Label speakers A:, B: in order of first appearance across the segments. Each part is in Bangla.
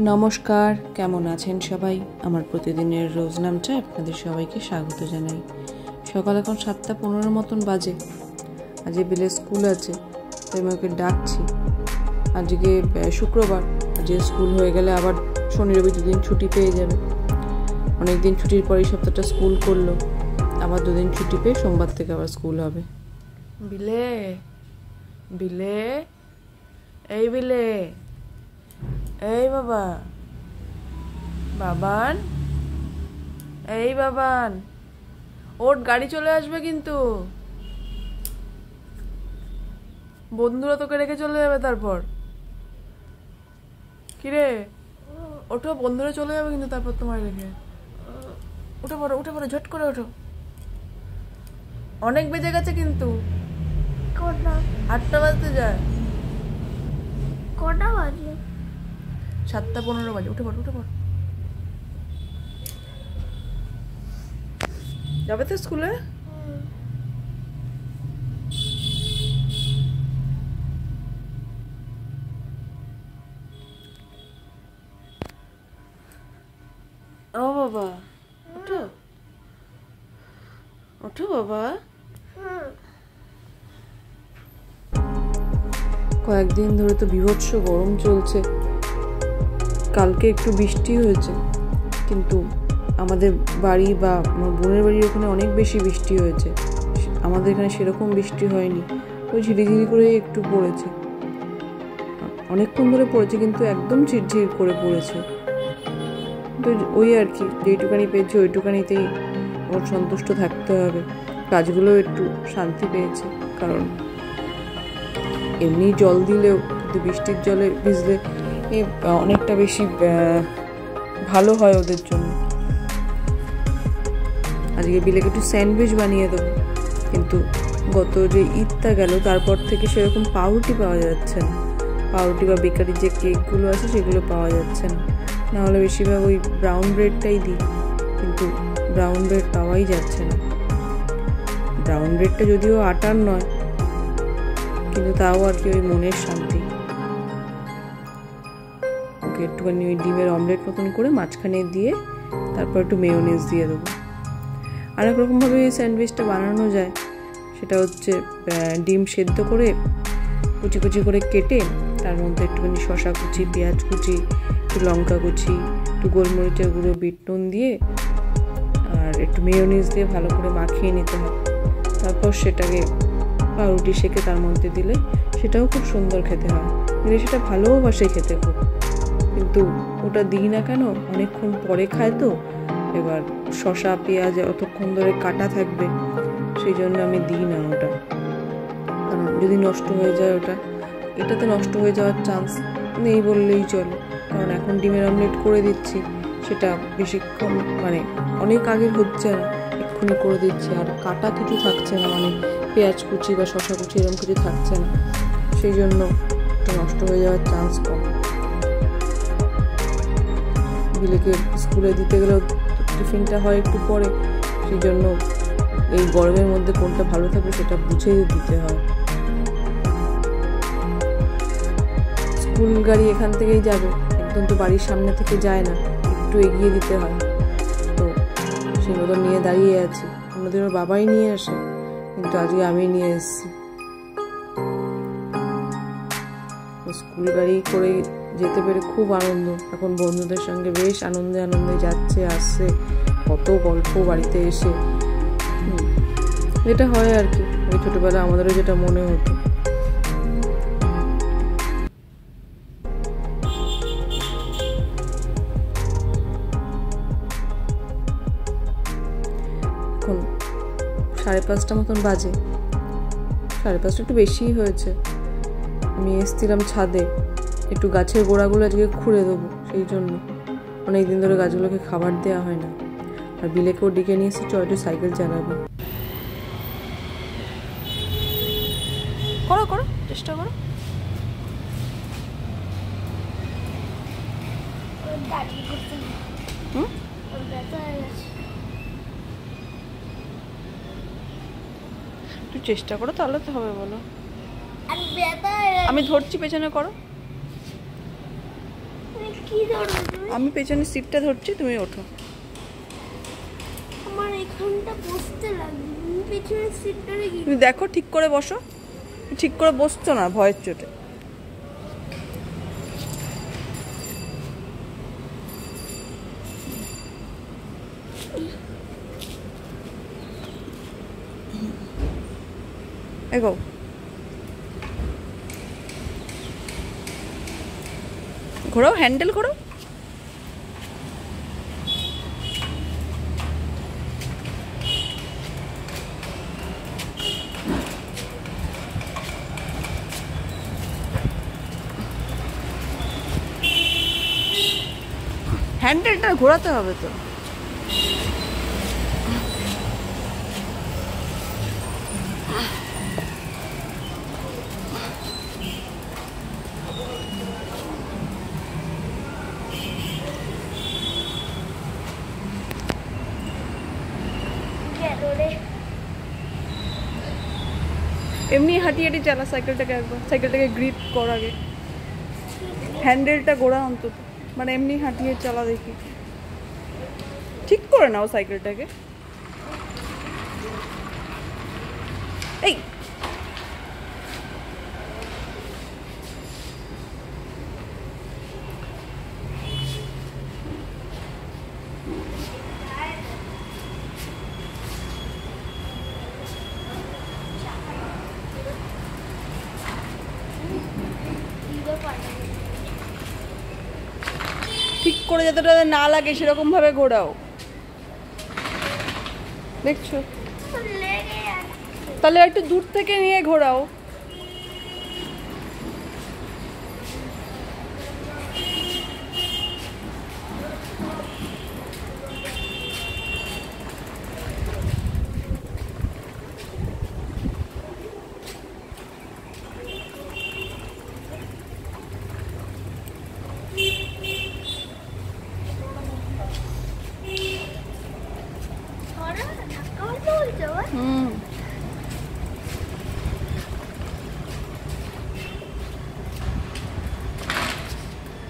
A: নমস্কার, কেমন আছেন সবাই? আমার প্রতিদিনের রোজ নামটা আপনাদের সবাইকে স্বাগত জানাই। সকাল এখন 7:15 মতন বাজে। আজকে বিলে স্কুল আছে, তাই আমি ওকে ডাকছি। আজকে শুক্রবার, আজকে স্কুল হয়ে গেলে আবার শনি রবি দুদিন ছুটি পেয়ে যাবে। অনেকদিন ছুটির পর এই সপ্তাহটা স্কুল করলো, আবার দুদিন ছুটি পেয়ে সোমবার থেকে আবার স্কুল হবে। বিলে বিলে এই বিলে এই বাবা বাবান, এই বাবান ওর গাড়ি চলে আসবে কিন্তু, বন্ধুরা তোকে রেখে চলে যাবে। তারপর কিরে ওঠো, বন্ধুরা চলে যাবে কিন্তু তারপর তোমার রেখে। উঠে পড়ো, উঠে পড়ো, ঝট করে ওঠো। অনেক বেজে গেছে কিন্তু, 8টা বাজতে যায়।
B: কটা বাজে?
A: 7:15 বাজে। উঠে পড়ো, উঠে পড়ো। যাবে তো স্কুলে? ও বাবা, ওঠো ওঠো বাবা। কয়েকদিন ধরে তো বীভৎস গরম চলছে। কালকে একটু বৃষ্টি হয়েছে, কিন্তু আমাদের বাড়ি বা আমার বোনের বাড়ির ওখানে অনেক বেশি বৃষ্টি হয়েছে। আমাদের এখানে সেরকম বৃষ্টি হয়নি, ওই ঝিরিঝিরি করে একটু পড়েছে। অনেকক্ষণ ধরে পড়েছে, কিন্তু একদম ঝিরঝির করে পড়েছে। তো ওই আর কি, যেইটুকানি পেয়েছে ওইটুকানিতেই ওর সন্তুষ্ট থাকতে হবে। গাছগুলো একটু শান্তি পেয়েছে, কারণ এমনি জল দিলেও কিন্তু বৃষ্টির জলে ভিজলে অনেকটা বেশি ভালো হয় ওদের জন্য। আজকে বিলেকে একটু স্যান্ডউইচ বানিয়ে দেবো, কিন্তু গত যে ঈদটা গেল তারপর থেকে সেরকম পাউরুটি পাওয়া যাচ্ছে না। পাউরুটি বা বেকারির যে কেকগুলো আছে সেগুলো পাওয়া যাচ্ছে না। নাহলে বেশিরভাগ ওই ব্রাউন ব্রেডটাই দিই, কিন্তু ব্রাউন ব্রেড পাওয়াই যাচ্ছে না। ব্রাউন ব্রেডটা যদিও আটার নয়, কিন্তু তাও আর কি ওই মনের শান্তি। ওকে একটুখানি ওই ডিমের অমলেট মতন করে মাঝখানে দিয়ে তারপর একটু মেয়োনিজ দিয়ে দেবো। আর এক রকমভাবে এই স্যান্ডউইচটা বানানো যায়, সেটা হচ্ছে ডিম সেদ্ধ করে কুচি কুচি করে কেটে তার মধ্যে একটুখানি শসা কুচি, পেঁয়াজ কুচি, একটু লঙ্কা কুচি, একটু গোলমরিচের গুঁড়ো, বিট নুন দিয়ে আর একটু মেয়োনিজ দিয়ে ভালো করে মাখিয়ে নিতে হয়। তারপর সেটাকে পাউরুটি সেঁকে তার মধ্যে দিলে সেটাও খুব সুন্দর খেতে হয়। দিলে সেটা ভালোবাসে খেতে খুব, কিন্তু ওটা দিই না কেন, অনেকক্ষণ পরে খায় তো। এবার শসা পেঁয়াজ অতক্ষণ ধরে কাটা থাকবে, সেই জন্য আমি দিই না ওটা। কারণ যদি নষ্ট হয়ে যায় ওটা, এটাতে নষ্ট হয়ে যাওয়ার চান্স নেই বললেই চলে। কারণ এখন ডিমের অমলেট করে দিচ্ছি, সেটা বেশিক্ষণ মানে অনেক আগের হচ্ছে না, এক্ষুনি করে দিচ্ছি। আর কাটা কিছু থাকছে না, মানে পেঁয়াজ কুচি বা শসা কুচি এরকম কিছু থাকছে না, সেই জন্য এটা নষ্ট হয়ে যাওয়ার চান্স কম। বিলেকে স্কুলে দিতে গেলেও টিফিনটা হয় একটু পরে, সেই জন্য এই গরমের মধ্যে কোনটা ভালো থাকবে সেটা বুঝে দিতে হয়। স্কুল গাড়ি এখান থেকেই যাবে, একদম তো বাড়ির সামনে থেকে যায় না, একটু এগিয়ে দিতে হয়। তো সেই মতন নিয়ে দাঁড়িয়ে আছি। অন্যদিন ওর বাবাই নিয়ে আসে, কিন্তু আজকে আমি নিয়ে এসেছি। স্কুল গাড়ি করে যেতে পেরে খুব আনন্দ। এখন বন্ধুদের সঙ্গে বেশ আনন্দে আনন্দে যাচ্ছে আসছে, কত গল্প বাড়িতে এসে। এটা হয় আর কি, ওই ছোটবেলা আমাদেরও যেটা মনে হতো। এখন 5:30 মতন বাজে, 5:30 একটু বেশিই হয়েছে। আমি এসেছিলাম ছাদে, একটু গাছের গোড়াগুলো আজকে খুঁড়ে দেবো, সেই জন্য। অনেকদিন ধরে গাছগুলোকে খাবার দেওয়া হয় না। আর বিলেকেও ডেকে নিয়ে এসেছি, একটু সাইকেল চালাবো। করো করো, চেষ্টা করো। একটু চেষ্টা করো, তাহলে তো হবে। বলো, আমি ধরছি, পেছনে করো। আমি পেছনের সিটটা ধরছি, তুমি ওঠো।
B: আমার এখানটা বসতে লাগে, পেছনের সিটটা রেখে।
A: তুমি দেখো ঠিক করে বসো, ঠিক করে বসছো না ভয়ের চোটে। এগো, ঘোরাও, হ্যান্ডেল করো। হ্যান্ডেলটা ঘোরাতে হবে তো। এমনি হাঁটি হাঁটি চালা সাইকেলটাকে, একবার সাইকেলটাকে গ্রিপ কর আগে, হ্যান্ডেলটা ঘোরা অন্তত, মানে এমনি হাঁটিয়ে চালা দেখি, ঠিক করে নাও সাইকেলটাকে। এই ঠিক করে যতটা না লাগে সেরকম ভাবে ঘোরাও, দেখছো? তাহলে একটু দূর থেকে নিয়ে ঘোরাও।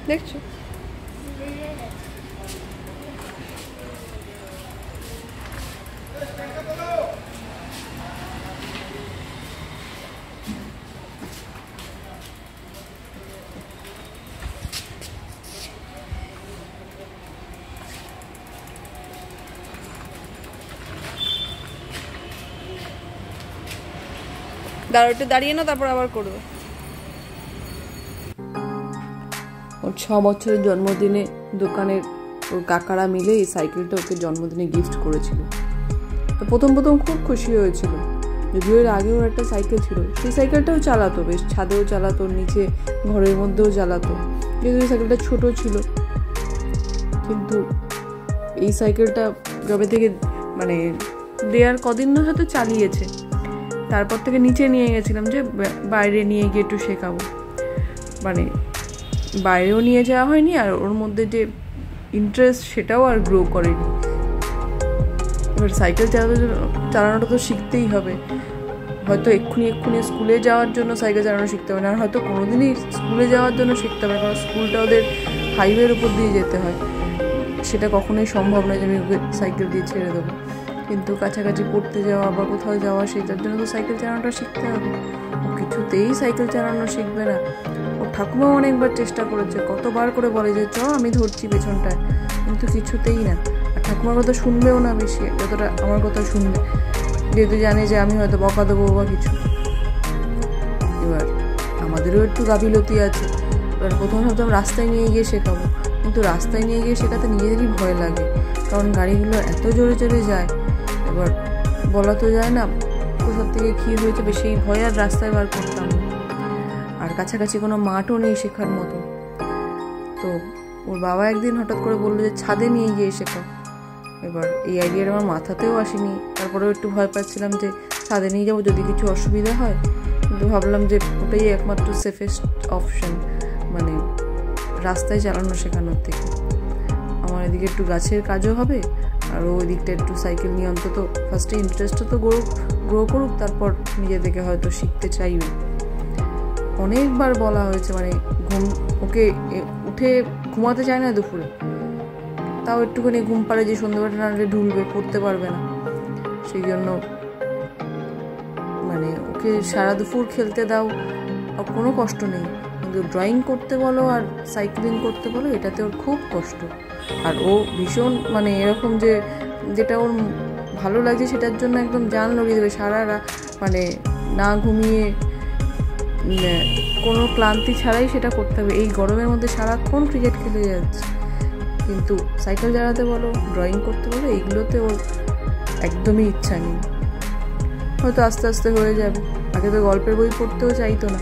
A: দেখছো? দাঁড়াও, একটু দাঁড়িয়ে না, তারপর আবার করবে। ওর 6 বছরের জন্মদিনে দোকানের ওর কাকারা মিলে এই সাইকেলটা ওকে জন্মদিনে গিফট করেছিল। তো প্রথম খুব খুশি হয়েছিল, যদিও এর আগেও একটা সাইকেল ছিল, সেই সাইকেলটাও চালাতো, বেশ ছাদেও চালাতো, নিচে ঘরের মধ্যেও চালাতো, যেহেতু এই সাইকেলটা ছোট ছিল। কিন্তু এই সাইকেলটা যবে থেকে মানে দেয়ার কদিন হয়তো চালিয়েছে, তারপর থেকে নিচে নিয়ে গেছিলাম যে বাইরে নিয়ে গিয়ে একটু শেখাবো, মানে বাইরেও নিয়ে যাওয়া হয়নি, আর ওর মধ্যে যে ইন্টারেস্ট সেটাও আর গ্রো করেনি। এবার সাইকেল চালানোটা তো শিখতেই হবে, হয়তো এক্ষুনি স্কুলে যাওয়ার জন্য সাইকেল চালানো শিখতে হবে না, আর হয়তো কোনোদিনই স্কুলে যাওয়ার জন্য শিখতে হবে, কারণ স্কুলটা ওদের হাইওয়ের উপর দিয়ে যেতে হয়, সেটা কখনোই সম্ভব নয় যে আমি ওকে সাইকেল দিয়ে ছেড়ে দেবো। কিন্তু কাছাকাছি পড়তে যাওয়া বা কোথাও যাওয়া, সেটার জন্য তো সাইকেল চালানোটা শিখতে হবে। ও কিছুতেই সাইকেল চালানো শিখবে না। ওর ঠাকুমাও অনেকবার চেষ্টা করেছে, কতবার করে বলে যে চ আমি ধরছি পেছনটায়, কিন্তু কিছুতেই না। আর ঠাকুমার কথা শুনবেও না বেশি, যতটা আমার কথা শুনবে, যেহেতু জানে যে আমি হয়তো বকা দেবো বা কিছু। এবার আমাদেরও একটু গাফিলতি আছে। এবার প্রথমে ভাবতাম রাস্তায় নিয়ে গিয়ে শেখাবো, কিন্তু রাস্তায় নিয়ে গিয়ে শেখাতে নিজেদেরই ভয় লাগে, কারণ গাড়িগুলো এত জোরে জোরে যায়। এবার বলা তো যায় না কোথার থেকে কী হয়েছে, বেশি ভয় আর রাস্তায় বার করতাম। আর কাছাকাছি কোনো মাঠও নেই শেখার মতো। তো ওর বাবা একদিন হঠাৎ করে বললো যে ছাদে নিয়ে গিয়ে শেখাও। এবার এই আইডিয়াটা আমার মাথাতেও আসেনি, তারপরেও একটু ভয় পাচ্ছিলাম যে ছাদে নিয়ে যাবো যদি কিছু অসুবিধা হয়, কিন্তু ভাবলাম যে ওটাই একমাত্র সেফেস্ট অপশন, মানে রাস্তায় চালানো শেখানোর থেকে। আমার এদিকে একটু গাছের কাজও হবে, আর ওই দিকটা একটু সাইকেল নিয়ে অন্তত ফার্স্টে ইন্টারেস্টটা তো গ্রো করুক, তারপর নিজে থেকে হয়তো শিখতে চাইবে। অনেকবার বলা হয়েছে, মানে ওকে উঠে ঘুমাতে চায় না দুপুরে, তাও একটুখানি ঘুম পাড়ে যে সন্ধ্যাবেলা নাড়লে ঢুলবে, পড়তে পারবে না। সেই জন্য মানে ওকে সারা দুপুর খেলতে দাও, কোনো কষ্ট নেই, কিন্তু ড্রয়িং করতে বলো আর সাইক্লিং করতে বলো এটাতে ওর খুব কষ্ট। আর ও ভীষণ মানে এরকম যে যেটা ওর ভালো লাগছে সেটার জন্য একদম জান লাগিয়ে দেবে, সারা মানে না ঘুমিয়ে কোনো ক্লান্তি ছাড়াই সেটা করতে হবে। এই গরমের মধ্যে সারাক্ষণ ক্রিকেট খেলে যাচ্ছে, কিন্তু সাইকেল চালাতে বলো, ড্রয়িং করতে বলো, এইগুলোতে ওর একদমই ইচ্ছা নেই। হয়তো আস্তে আস্তে হয়ে যাবে। আগে তো গল্পের বই পড়তেও চাইতো না,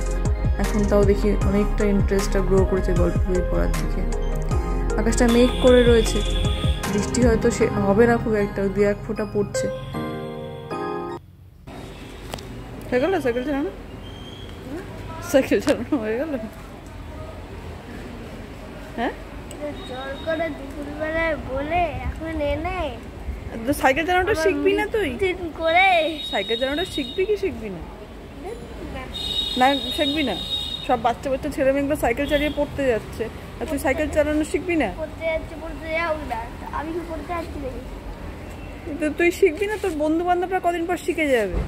A: এখন তাও দেখি অনেকটা ইন্টারেস্টটা গ্রো করেছে গল্পের বই পড়ার দিকে। আকাশটা মেঘ করে রয়েছে, বৃষ্টি হয়তো সে হবে না খুব একটা, 2-1 ফোঁটা পড়ছে। হয়ে গেল সাইকেল চালানো? সাইকেল চালানো হয়ে গেল? হ্যাঁ,
B: জল করে দুপুরবেলায় বলে এখন এনে
A: তো সাইকেল চালানোটা শিখবি না তুই?
B: করে
A: সাইকেল চালানোটা শিখবি কি শিখবি না? না শিখবি না? সব বাচ্চা বাচ্চা ছেলে মেয়েগুলো সাইকেল চালিয়ে পড়তে যাচ্ছে, আর তুই সাইকেল চালানো শিখবি না?
B: পড়তে যাচ্ছে, পড়তে যাও না, আমি কি পড়তে যাচ্ছি নাকি?
A: তো তুই শিখবি না, তোর বন্ধু বান্ধবরা কদিন পর শিখে যাবে,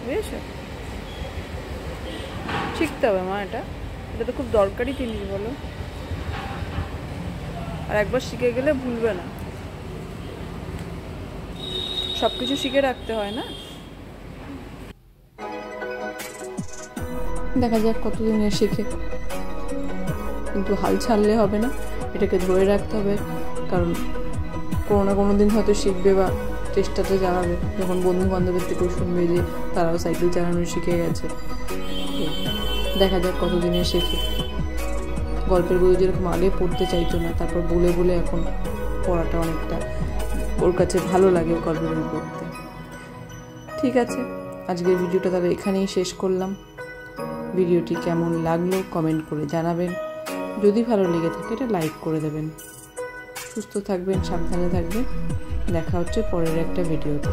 A: বুঝেছো? শিখতে হবে মা, এটা তো খুব দরকারি জিনিস বলো। আর একবার শিখে গেলে ভুলবে না, সবকিছু শিখে রাখতে হয় না। দেখা যাক কতদিনে শেখে, কিন্তু হাল ছাড়লে হবে না, এটাকে ধরে রাখতে হবে। কারণ কোনো না কোনো দিন হয়তো শিখবে বা চেষ্টাতে জানাবে, যখন বন্ধু বান্ধবের থেকেও শুনবে যে তারাও সাইকেল চালানো শিখে গেছে। দেখা যাক কতদিনে শেখে। গল্পের বই যেরকম আগে পড়তে চাইতো না, তারপর বলে বলে এখন পড়াটা অনেকটা ওর কাছে ভালো লাগে গল্পের বই পড়তে। ঠিক আছে, আজকের ভিডিওটা তাহলে এখানেই শেষ করলাম। ভিডিওটি কেমন লাগলো কমেন্ট করে জানাবেন, যদি ভালো লেগে থাকে এটা লাইক করে দেবেন। সুস্থ থাকবেন, সাবধানে থাকবেন, দেখা হচ্ছে পরের একটা ভিডিওতে।